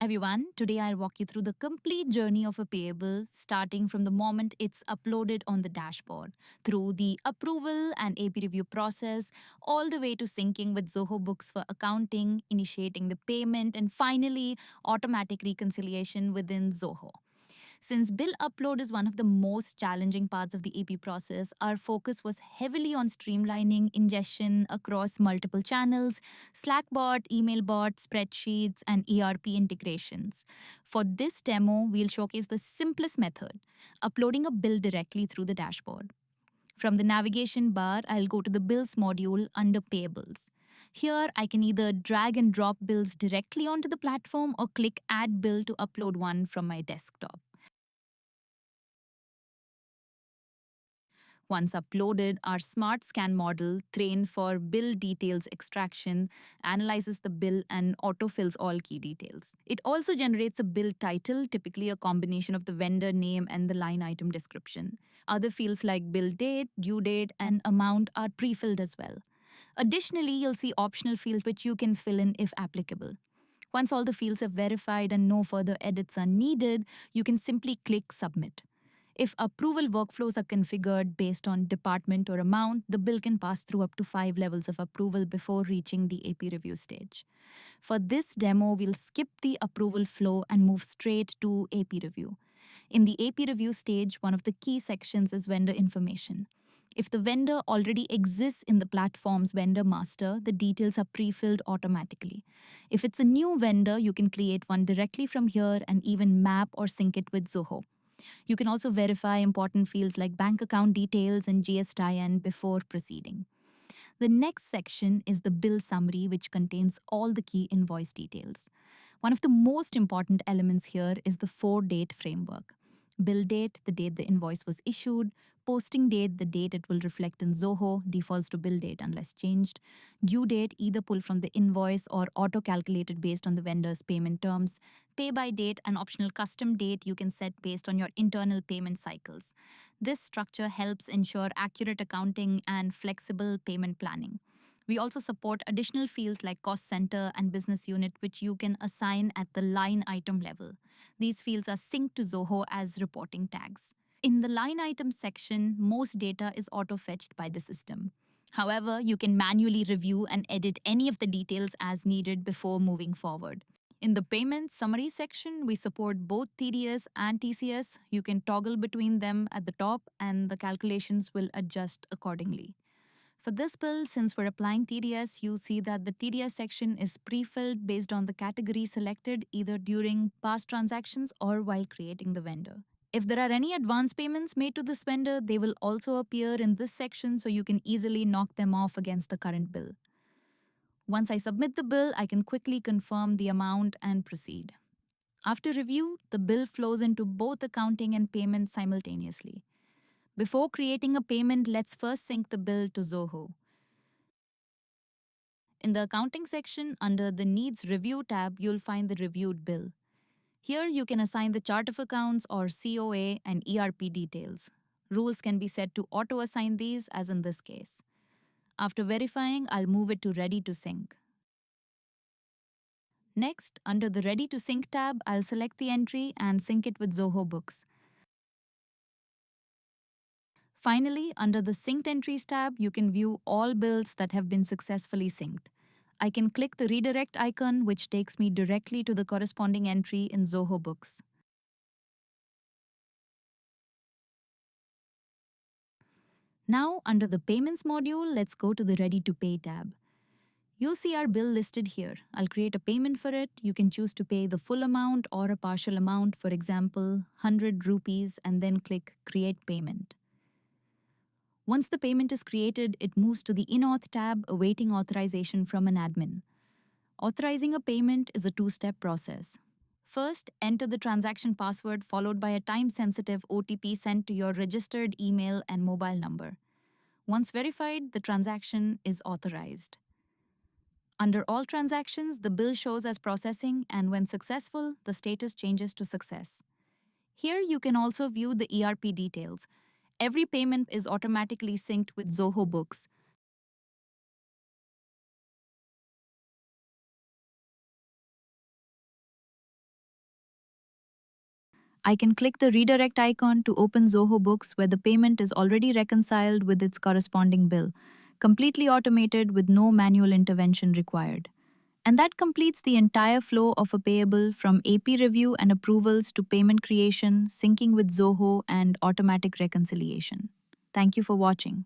Everyone, today I'll walk you through the complete journey of a payable, starting from the moment it's uploaded on the dashboard, through the approval and AP review process, all the way to syncing with Zoho Books for accounting, initiating the payment, and finally, automatic reconciliation within Zoho. Since bill upload is one of the most challenging parts of the AP process, our focus was heavily on streamlining ingestion across multiple channels, Slackbot, emailbot, spreadsheets, and ERP integrations. For this demo, we'll showcase the simplest method, uploading a bill directly through the dashboard. From the navigation bar, I'll go to the Bills module under Payables. Here, I can either drag and drop bills directly onto the platform or click Add Bill to upload one from my desktop. Once uploaded, our smart scan model, trained for bill details extraction, analyzes the bill and autofills all key details. It also generates a bill title, typically a combination of the vendor name and the line item description. Other fields like bill date, due date, and amount are pre-filled as well. Additionally, you'll see optional fields which you can fill in if applicable. Once all the fields are verified and no further edits are needed, you can simply click Submit. If approval workflows are configured based on department or amount, the bill can pass through up to 5 levels of approval before reaching the AP review stage. For this demo, we'll skip the approval flow and move straight to AP review. In the AP review stage, one of the key sections is vendor information. If the vendor already exists in the platform's vendor master, the details are pre-filled automatically. If it's a new vendor, you can create one directly from here and even map or sync it with Zoho. You can also verify important fields like bank account details and GSTIN before proceeding. The next section is the bill summary, which contains all the key invoice details. One of the most important elements here is the 4-date framework. Bill date, the date the invoice was issued. Posting date, the date it will reflect in Zoho, defaults to bill date unless changed. Due date, either pulled from the invoice or auto-calculated based on the vendor's payment terms. Pay by date, an optional custom date you can set based on your internal payment cycles. This structure helps ensure accurate accounting and flexible payment planning. We also support additional fields like cost center and business unit, which you can assign at the line item level. These fields are synced to Zoho as reporting tags. In the line item section, most data is auto-fetched by the system. However, you can manually review and edit any of the details as needed before moving forward. In the payment summary section, we support both TDS and TCS. You can toggle between them at the top and the calculations will adjust accordingly. For this bill, since we're applying TDS, you see that the TDS section is pre-filled based on the category selected either during past transactions or while creating the vendor. If there are any advance payments made to this vendor, they will also appear in this section so you can easily knock them off against the current bill. Once I submit the bill, I can quickly confirm the amount and proceed. After review, the bill flows into both accounting and payment simultaneously. Before creating a payment, let's first sync the bill to Zoho. In the accounting section, under the Needs Review tab, you'll find the reviewed bill. Here you can assign the chart of accounts or COA and ERP details. Rules can be set to auto-assign these, as in this case. After verifying, I'll move it to Ready to Sync. Next, under the Ready to Sync tab, I'll select the entry and sync it with Zoho Books. Finally, under the Synced Entries tab, you can view all bills that have been successfully synced. I can click the redirect icon, which takes me directly to the corresponding entry in Zoho Books. Now, under the Payments module, let's go to the Ready to Pay tab. You'll see our bill listed here. I'll create a payment for it. You can choose to pay the full amount or a partial amount, for example, 100 rupees, and then click Create Payment. Once the payment is created, it moves to the InAuth tab, awaiting authorization from an admin. Authorizing a payment is a two-step process. First, enter the transaction password followed by a time-sensitive OTP sent to your registered email and mobile number. Once verified, the transaction is authorized. Under all transactions, the bill shows as processing, and when successful, the status changes to success. Here you can also view the ERP details. Every payment is automatically synced with Zoho Books. I can click the redirect icon to open Zoho Books where the payment is already reconciled with its corresponding bill, completely automated with no manual intervention required. And that completes the entire flow of a payable from AP review and approvals to payment creation, syncing with Zoho, and automatic reconciliation. Thank you for watching.